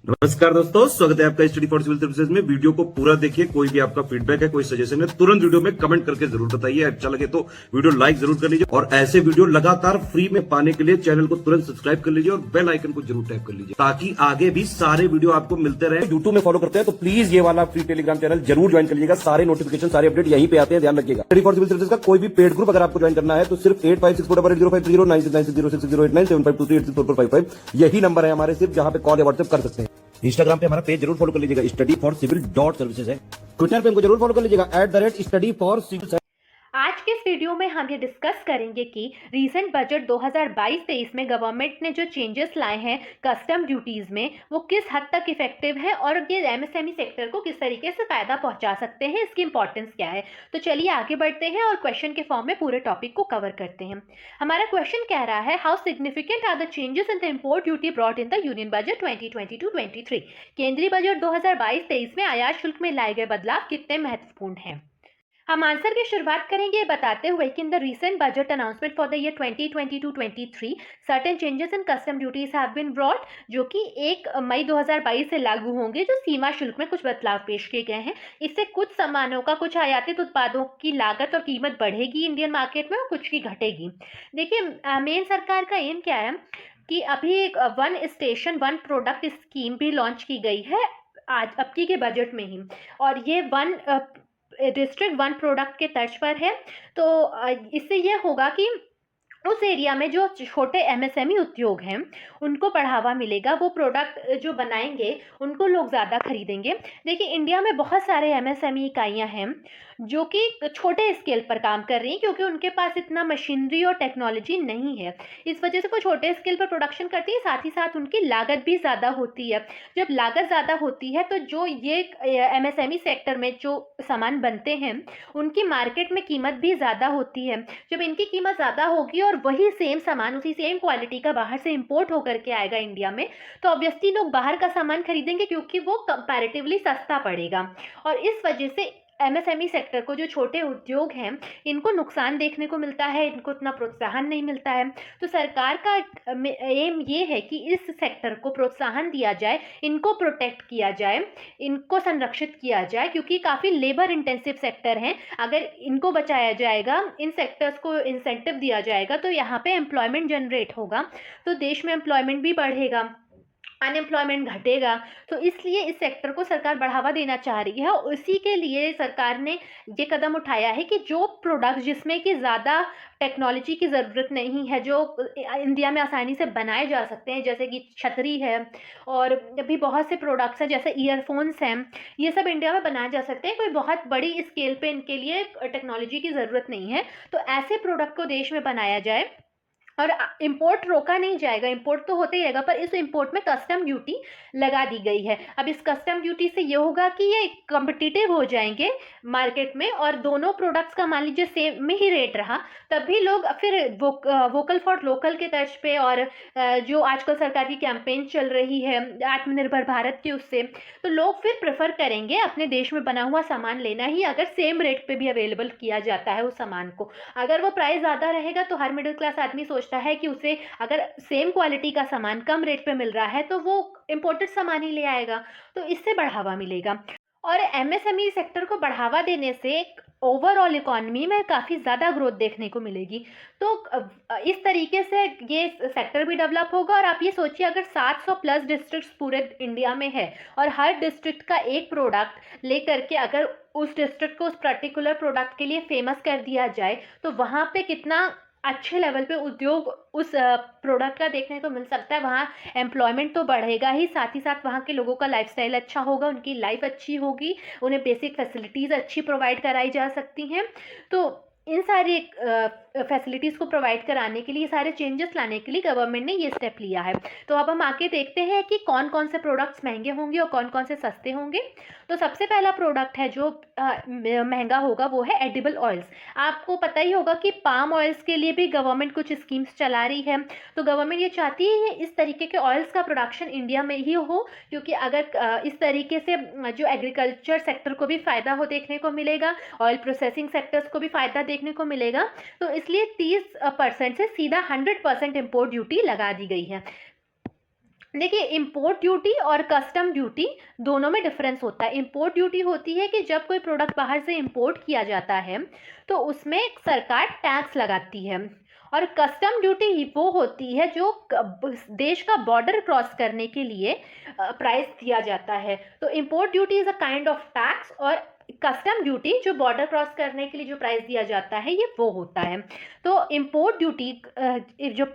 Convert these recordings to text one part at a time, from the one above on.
नमस्कार दोस्तों, स्वागत है आपका स्टडी फॉर सिविल सर्विसेज में। वीडियो को पूरा देखिए। कोई भी आपका फीडबैक है, कोई सजेशन है, तुरंत वीडियो में कमेंट करके जरूर बताइए। अच्छा लगे तो वीडियो लाइक जरूर कर लीजिए और ऐसे वीडियो लगातार फ्री में पाने के लिए चैनल को तुरंत सब्सक्राइब कर लीजिए और बेल आइकन को जरूर टैप कर लीजिए ताकि आगे भी सारे वीडियो आपको मिलते रहे। यूट्यूब में फॉलो करते हैं तो प्लीज ये वाला फ्री टेलीग्राम चैनल जरूर ज्वाइन कर लीजिएगा। सारे नोटिफिकेशन, सारे अपडेट यहीं पे आते हैं, ध्यान रखिएगा। स्टडी फॉर सिविल सर्विसेज का कोई भी पेड ग्रुप अगर आपको ज्वाइन करना है तो सिर्फ 856480560609797523864455 यही नंबर है हमारे, सिर्फ जहां पे कॉल या व्हाट्सएप कर सकते हैं। इंस्टाग्राम पे हमारा पेज जरूर फॉलो कर लीजिएगा, स्टडी फॉर सिविल .सर्विसेज है। ट्विटर पे हमको जरूर फॉलो कर लीजिएगा @study for civil। आज के इस वीडियो में हम ये डिस्कस करेंगे कि रीसेंट बजट 2022-23 में गवर्नमेंट ने जो चेंजेस लाए हैं कस्टम ड्यूटीज़ में, वो किस हद तक इफेक्टिव है और ये एमएसएमई सेक्टर को किस तरीके से फ़ायदा पहुंचा सकते हैं, इसकी इंपॉर्टेंस क्या है। तो चलिए आगे बढ़ते हैं और क्वेश्चन के फॉर्म में पूरे टॉपिक को कवर करते हैं। हमारा क्वेश्चन कह रहा है, how significant are the changes in the import duty brought in the union budget 2022-23। केंद्रीय बजट 2022-23 में आयात शुल्क में लाए गए बदलाव कितने महत्वपूर्ण हैं। हम आंसर की शुरुआत करेंगे बताते हुए कि in the recent budget announcement for the year 2022-23 certain changes in custom duties have been brought, जो कि 1 मई 2022 से लागू होंगे, जो सीमा शुल्क में कुछ बदलाव पेश किए गए हैं। इससे कुछ सामानों का, कुछ आयातित उत्पादों की लागत और कीमत बढ़ेगी इंडियन मार्केट में और कुछ की घटेगी। देखिए, मेन सरकार का एम क्या है कि अभी एक one station one product scheme भी लॉन्च की गई है आज अबकी के बजट में ही, और ये वन डिस्ट्रिक्ट वन प्रोडक्ट के तर्ज पर है। तो इससे ये होगा कि उस एरिया में जो छोटे एमएसएमई उद्योग हैं उनको बढ़ावा मिलेगा, वो प्रोडक्ट जो बनाएंगे उनको लोग ज़्यादा खरीदेंगे। देखिए, इंडिया में बहुत सारे एमएसएमई इकाइयाँ हैं जो कि छोटे स्केल पर काम कर रही हैं, क्योंकि उनके पास इतना मशीनरी और टेक्नोलॉजी नहीं है। इस वजह से वो छोटे स्केल पर प्रोडक्शन करती है, साथ ही साथ उनकी लागत भी ज़्यादा होती है। जब लागत ज़्यादा होती है तो जो ये एमएसएमई सेक्टर में जो सामान बनते हैं उनकी मार्केट में कीमत भी ज़्यादा होती है। जब इनकी कीमत ज़्यादा होगी और वही सेम सामान उसी सेम क्वालिटी का बाहर से इंपोर्ट होकर के आएगा इंडिया में, तो ऑब्वियसली लोग बाहर का सामान खरीदेंगे क्योंकि वो कंपैरेटिवली सस्ता पड़ेगा। और इस वजह से एमएसएमई सेक्टर को, जो छोटे उद्योग हैं, इनको नुकसान देखने को मिलता है, इनको इतना प्रोत्साहन नहीं मिलता है। तो सरकार का एम ये है कि इस सेक्टर को प्रोत्साहन दिया जाए, इनको प्रोटेक्ट किया जाए, इनको संरक्षित किया जाए, क्योंकि काफ़ी लेबर इंटेंसिव सेक्टर हैं। अगर इनको बचाया जाएगा, इन सेक्टर्स को इंसेंटिव दिया जाएगा, तो यहाँ पे एम्प्लॉयमेंट जनरेट होगा, तो देश में एम्प्लॉयमेंट भी बढ़ेगा, अनएम्प्लॉयमेंट घटेगा। तो इसलिए इस सेक्टर को सरकार बढ़ावा देना चाह रही है और इसी के लिए सरकार ने ये कदम उठाया है कि जो प्रोडक्ट जिसमें कि ज़्यादा टेक्नोलॉजी की ज़रूरत नहीं है, जो इंडिया में आसानी से बनाए जा सकते हैं, जैसे कि छतरी है और भी बहुत से प्रोडक्ट्स हैं, जैसे ईयरफोन्स हैं, ये सब इंडिया में बनाए जा सकते हैं। कोई बहुत बड़ी स्केल पे इनके लिए टेक्नोलॉजी की ज़रूरत नहीं है, तो ऐसे प्रोडक्ट को देश में बनाया जाए और इंपोर्ट रोका नहीं जाएगा। इंपोर्ट तो होते ही रहेगा, पर इस इंपोर्ट में कस्टम ड्यूटी लगा दी गई है। अब इस कस्टम ड्यूटी से ये होगा कि ये कॉम्पिटिटिव हो जाएंगे मार्केट में, और दोनों प्रोडक्ट्स का मान लीजिए सेम में ही रेट रहा, तब भी लोग फिर वोकल फॉर लोकल के तर्ज पे, और जो आजकल सरकार की कैंपेन चल रही है आत्मनिर्भर भारत की, उससे तो लोग फिर प्रेफर करेंगे अपने देश में बना हुआ सामान लेना ही, अगर सेम रेट पे भी अवेलेबल किया जाता है उस सामान को। अगर वो प्राइस ज़्यादा रहेगा तो हर मिडिल क्लास आदमी सोचता है कि उसे अगर सेम क्वालिटी का सामान कम रेट पे मिल रहा है तो वो इंपोर्टेड सामान ही ले आएगा, तो इससे बढ़ावा मिलेगा। और एमएसएमई सेक्टर को बढ़ावा देने से ओवरऑल इकोनॉमी में काफ़ी ज़्यादा ग्रोथ देखने को मिलेगी। तो इस तरीके से ये सेक्टर भी डेवलप होगा। और आप ये सोचिए, अगर 700 प्लस डिस्ट्रिक्ट्स पूरे इंडिया में है और हर डिस्ट्रिक्ट का एक प्रोडक्ट लेकर के अगर उस डिस्ट्रिक्ट को उस पर्टिकुलर प्रोडक्ट के लिए फेमस कर दिया जाए, तो वहाँ पे कितना अच्छे लेवल पे उद्योग उस प्रोडक्ट का देखने को मिल सकता है। वहाँ एम्प्लॉयमेंट तो बढ़ेगा ही, साथ ही साथ वहाँ के लोगों का लाइफस्टाइल अच्छा होगा, उनकी लाइफ अच्छी होगी, उन्हें बेसिक फैसिलिटीज़ अच्छी प्रोवाइड कराई जा सकती हैं। तो इन सारी फैसिलिटीज़ को प्रोवाइड कराने के लिए, सारे चेंजेस लाने के लिए गवर्नमेंट ने ये स्टेप लिया है। तो अब हम आके देखते हैं कि कौन कौन से प्रोडक्ट्स महंगे होंगे और कौन कौन से सस्ते होंगे। तो सबसे पहला प्रोडक्ट है जो महंगा होगा वो है एडिबल ऑयल्स। आपको पता ही होगा कि पाम ऑयल्स के लिए भी गवर्नमेंट कुछ स्कीम्स चला रही है। तो गवर्नमेंट ये चाहती है इस तरीके के ऑयल्स का प्रोडक्शन इंडिया में ही हो, क्योंकि अगर इस तरीके से जो एग्रीकल्चर सेक्टर को भी फ़ायदा हो देखने को मिलेगा, ऑयल प्रोसेसिंग सेक्टर्स को भी फ़ायदा देखने को मिलेगा। तो इसलिए 30% से सीधा 100% इम्पोर्ट ड्यूटी लगा दी गई है। देखिए, इंपोर्ट ड्यूटी और कस्टम ड्यूटी दोनों में डिफरेंस होता है। इंपोर्ट ड्यूटी होती है कि जब कोई प्रोडक्ट बाहर से इंपोर्ट किया जाता है तो उसमें सरकार टैक्स लगाती है, और कस्टम ड्यूटी वो होती है जो देश का बॉर्डर क्रॉस करने के लिए प्राइस दिया जाता है। तो import duty is a kind of tax, और कस्टम ड्यूटी जो बॉर्डर क्रॉस करने के लिए जो प्राइस दिया जाता है ये वो होता है। तो इंपोर्ट ड्यूटी जो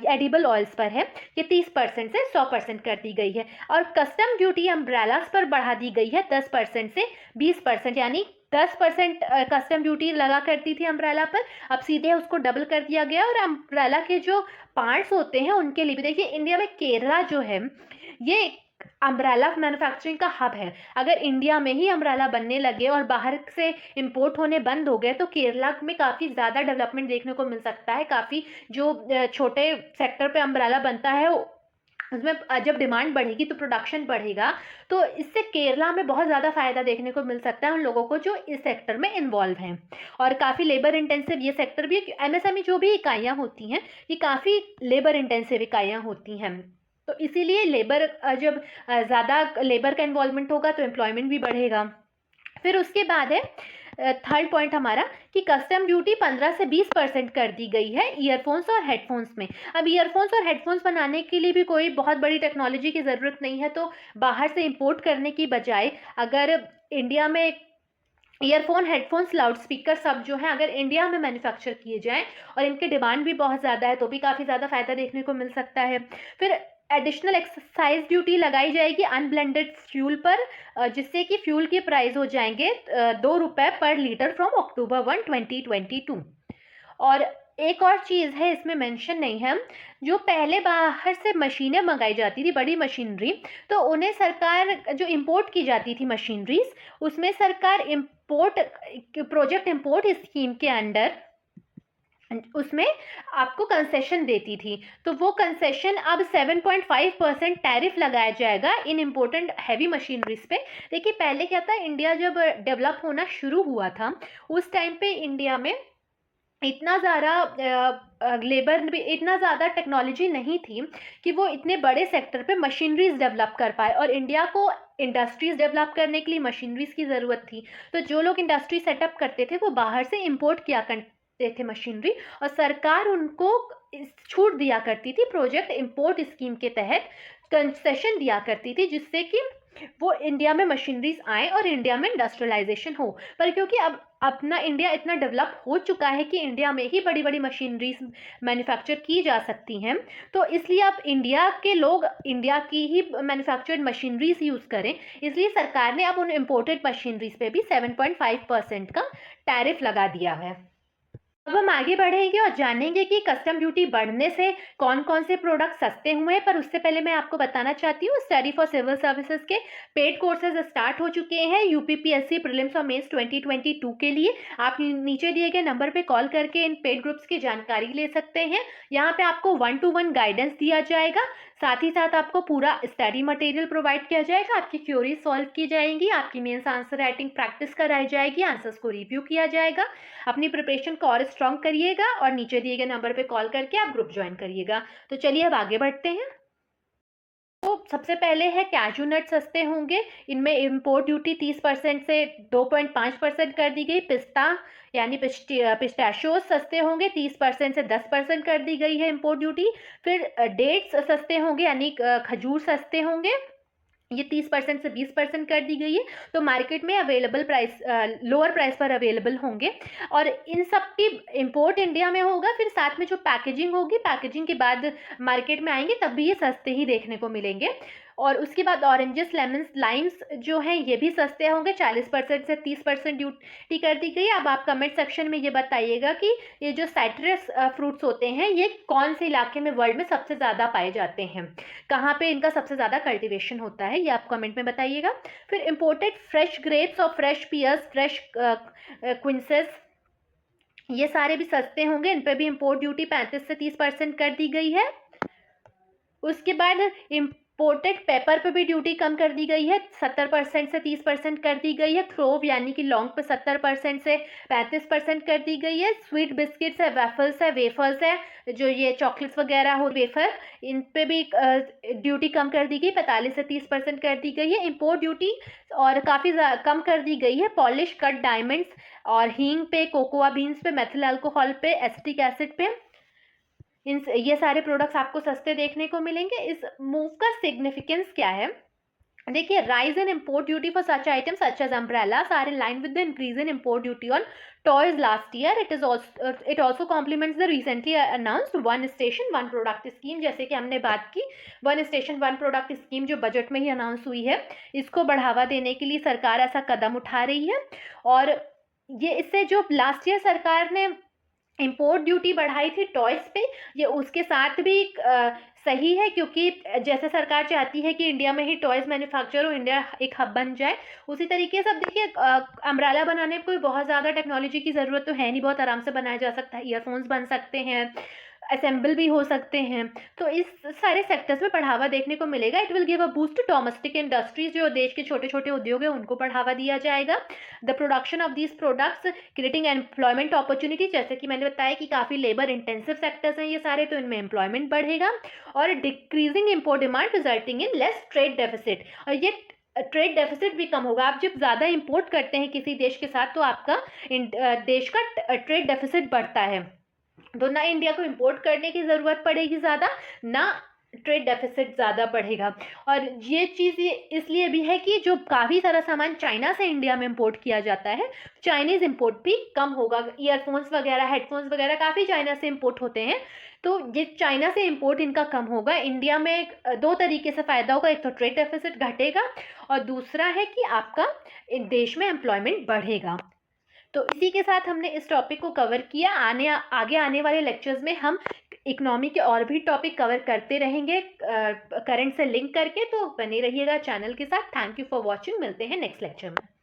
एडिबल ऑयल्स पर है ये 30% से 100% कर दी गई है, और कस्टम ड्यूटी अम्ब्रेलास पर बढ़ा दी गई है 10% से 20%, यानी 10% कस्टम ड्यूटी लगा करती थी अम्ब्रेला पर, अब सीधे उसको डबल कर दिया गया। और अम्ब्रेला के जो पार्ट्स होते हैं उनके लिए भी देखिए, इंडिया में केरला जो है ये अम्ब्रेला मैन्युफैक्चरिंग का हब है। अगर इंडिया में ही अम्ब्रेला बनने लगे और बाहर से इंपोर्ट होने बंद हो गए तो केरला में काफ़ी ज़्यादा डेवलपमेंट देखने को मिल सकता है। काफ़ी जो छोटे सेक्टर पे अम्ब्रेला बनता है उसमें जब डिमांड बढ़ेगी तो प्रोडक्शन बढ़ेगा, तो इससे केरला में बहुत ज़्यादा फ़ायदा देखने को मिल सकता है उन लोगों को जो इस सेक्टर में इन्वॉल्व हैं। और काफ़ी लेबर इंटेंसिव ये सेक्टर भी है। एमएसएमई जो भी इकाइयाँ होती हैं ये काफ़ी लेबर इंटेंसिव इकाइयाँ होती हैं, तो इसीलिए लेबर जब ज़्यादा लेबर का इन्वॉल्वमेंट होगा तो एम्प्लॉयमेंट भी बढ़ेगा। फिर उसके बाद है थर्ड पॉइंट हमारा कि कस्टम ड्यूटी 15 से 20% कर दी गई है ईयरफोन्स और हेडफोन्स में। अब ईयरफोन्स और हेडफोन्स बनाने के लिए भी कोई बहुत बड़ी टेक्नोलॉजी की ज़रूरत नहीं है, तो बाहर से इंपोर्ट करने की बजाय अगर इंडिया में ईयरफोन, हेडफोन्स, लाउड स्पीकर सब जो है अगर इंडिया में मैन्युफैक्चर किए जाएँ और इनकी डिमांड भी बहुत ज़्यादा है तो भी काफ़ी ज़्यादा फ़ायदा देखने को मिल सकता है। फिर एडिशनल एक्साइज ड्यूटी लगाई जाएगी अनब्लेंडेड फ्यूल पर, जिससे कि फ्यूल के प्राइस हो जाएंगे ₹2 पर लीटर फ्रॉम अक्टूबर 1, 2022। और एक और चीज़ है इसमें मेंशन नहीं है, जो पहले बाहर से मशीनें मंगाई जाती थी बड़ी मशीनरी, तो उन्हें सरकार जो इंपोर्ट की जाती थी मशीनरीज उसमें सरकार इंपोर्ट प्रोजेक्ट इंपोर्ट स्कीम के अंडर उसमें आपको कंसेशन देती थी। तो वो कंसेशन अब 7.5% टैरिफ लगाया जाएगा इन इम्पोर्टेंट हैवी मशीनरीज पे। देखिए, पहले क्या था, इंडिया जब डेवलप होना शुरू हुआ था उस टाइम पे इंडिया में इतना ज़्यादा लेबर भी, इतना ज़्यादा टेक्नोलॉजी नहीं थी कि वो इतने बड़े सेक्टर पे मशीनरीज डेवलप कर पाए, और इंडिया को इंडस्ट्रीज डेवलप करने के लिए मशीनरीज की ज़रूरत थी। तो जो लोग इंडस्ट्री सेटअप करते थे वो बाहर से इंपोर्ट किया करते थे मशीनरी, और सरकार उनको छूट दिया करती थी प्रोजेक्ट इंपोर्ट स्कीम के तहत, कंसेशन दिया करती थी, जिससे कि वो इंडिया में मशीनरीज आए और इंडिया में इंडस्ट्रियलाइजेशन हो। पर क्योंकि अब अपना इंडिया इतना डेवलप हो चुका है कि इंडिया में ही बड़ी बड़ी मशीनरीज मैन्युफैक्चर की जा सकती हैं, तो इसलिए अब इंडिया के लोग इंडिया की ही मैन्युफैक्चर्ड मशीनरीज यूज़ करें, इसलिए सरकार ने अब उन इम्पोर्टेड मशीनरीज पे भी 7.5% का टैरिफ लगा दिया है। अब हम आगे बढ़ेंगे और जानेंगे कि कस्टम ड्यूटी बढ़ने से कौन कौन से प्रोडक्ट सस्ते हुए हैं। पर उससे पहले मैं आपको बताना चाहती हूँ, स्टडी फॉर सिविल सर्विसेज के पेड कोर्सेज स्टार्ट हो चुके हैं यूपीपीएससी प्रीलिम्स और मेंस 2022 के लिए। आप नीचे दिए गए नंबर पे कॉल करके इन पेड ग्रुप्स की जानकारी ले सकते हैं। यहाँ पे आपको 1-to-1 गाइडेंस दिया जाएगा, साथ ही साथ आपको पूरा स्टडी मटेरियल प्रोवाइड किया जाएगा, आपकी क्यूरीज सॉल्व की जाएंगी, आपकी मेंस आंसर राइटिंग प्रैक्टिस कराई जाएगी, आंसर्स को रिव्यू किया जाएगा। अपनी प्रिपरेशन को और स्ट्रॉन्ग करिएगा और नीचे दिए गए नंबर पे कॉल करके आप ग्रुप ज्वाइन करिएगा। तो चलिए अब आगे बढ़ते हैं। तो सबसे पहले है कैशू नट सस्ते होंगे, इनमें इंपोर्ट ड्यूटी 30% से 2.5% कर दी गई। पिस्ता यानी पिस्ताशियोज सस्ते होंगे, 30% से 10% कर दी गई है इंपोर्ट ड्यूटी। फिर डेट्स सस्ते होंगे यानी खजूर सस्ते होंगे, ये 30% से 20% कर दी गई है। तो मार्केट में अवेलेबल प्राइस लोअर प्राइस पर अवेलेबल होंगे, और इन सब की इंपोर्ट इंडिया में होगा। फिर साथ में जो पैकेजिंग होगी, पैकेजिंग के बाद मार्केट में आएंगे तब भी ये सस्ते ही देखने को मिलेंगे। और उसके बाद ऑरेंजेस, लेमन्स, लाइम्स जो हैं ये भी सस्ते होंगे, 40% से 30% ड्यूटी कर दी गई। अब आप कमेंट सेक्शन में ये बताइएगा कि ये जो साइट्रस फ्रूट्स होते हैं ये कौन से इलाके में वर्ल्ड में सबसे ज़्यादा पाए जाते हैं, कहाँ पे इनका सबसे ज़्यादा कल्टीवेशन होता है, ये आप कमेंट में बताइएगा। फिर इंपोर्टेड फ्रेश ग्रेप्स और फ्रेश पियर्स, फ्रेश क्विंसेस, ये सारे भी सस्ते होंगे, इन पर भी इंपोर्ट ड्यूटी 35 से 30% कर दी गई है। उसके बाद पोटेड पेपर पे भी ड्यूटी कम कर दी गई है, 70% से 30% कर दी गई है। क्लोव यानी कि लौंग पे 70% से 35% कर दी गई है। स्वीट बिस्किट्स है, वैफल्स है, वेफर्स है, जो ये चॉकलेट्स वगैरह हो वेफर, इन पे भी ड्यूटी कम कर दी गई, 45 से 30% कर दी गई है। इम्पोर्ट ड्यूटी और काफ़ी कम कर दी गई है पॉलिश कट डायमंड्स और हींग पे, कोकोआ बीन्स पे, मेथिल अल्कोहल पे, एसिटिक एसिड पे, ये सारे प्रोडक्ट्स आपको सस्ते देखने को मिलेंगे। इस मूव का सिग्निफिकेंस क्या है? देखिए, rise in import duty for such items such as umbrellas are in line with the increase in import duty on toys last year. It also complements the recently announced one station one product scheme, जैसे कि हमने बात की one station one product scheme जो budget में ही announce हुई है, इसको बढ़ावा देने के लिए सरकार ऐसा कदम उठा रही है। और ये इससे जो लास्ट ईयर सरकार ने इम्पोर्ट ड्यूटी बढ़ाई थी टॉयज़ पे, ये उसके साथ भी सही है, क्योंकि जैसे सरकार चाहती है कि इंडिया में ही टॉयज़ मैन्युफैक्चर हो, इंडिया एक हब बन जाए, उसी तरीके से अब देखिए अम्ब्रेला बनाने में कोई बहुत ज़्यादा टेक्नोलॉजी की ज़रूरत तो है नहीं, बहुत आराम से बनाया जा सकता है। ईयरफोन्स बन सकते हैं, असेंबल भी हो सकते हैं, तो इस सारे सेक्टर्स में बढ़ावा देखने को मिलेगा। It will give a boost to domestic industries, जो देश के छोटे छोटे उद्योग हैं उनको बढ़ावा दिया जाएगा। The production of these products creating employment opportunity, जैसे कि मैंने बताया कि काफ़ी लेबर इंटेंसिव सेक्टर्स हैं ये सारे, तो इनमें एम्प्लॉयमेंट बढ़ेगा। और decreasing import demand resulting in less trade deficit, और ये ट्रेड डेफिसिट भी कम होगा। आप जब ज़्यादा इंपोर्ट करते हैं किसी देश के साथ तो आपका देश का ट्रेड डेफिसिट बढ़ता है, तो ना इंडिया को इंपोर्ट करने की ज़रूरत पड़ेगी ज़्यादा, ना ट्रेड डेफिसिट ज़्यादा बढ़ेगा। और ये चीज़ इसलिए भी है कि जो काफ़ी सारा सामान चाइना से इंडिया में इंपोर्ट किया जाता है, चाइनीज़ इंपोर्ट भी कम होगा। ईयरफोन्स वगैरह, हेडफोन्स वगैरह काफ़ी चाइना से इंपोर्ट होते हैं, तो ये चाइना से इंपोर्ट इनका कम होगा। इंडिया में दो तरीके से फ़ायदा होगा, एक तो ट्रेड डेफिसिट घटेगा और दूसरा है कि आपका देश में एम्प्लॉयमेंट बढ़ेगा। तो इसी के साथ हमने इस टॉपिक को कवर किया। आगे आने वाले लेक्चर्स में हम इकोनॉमी के और भी टॉपिक कवर करते रहेंगे करंट से लिंक करके, तो बने रहिएगा चैनल के साथ। थैंक यू फॉर वॉचिंग, मिलते हैं नेक्स्ट लेक्चर में।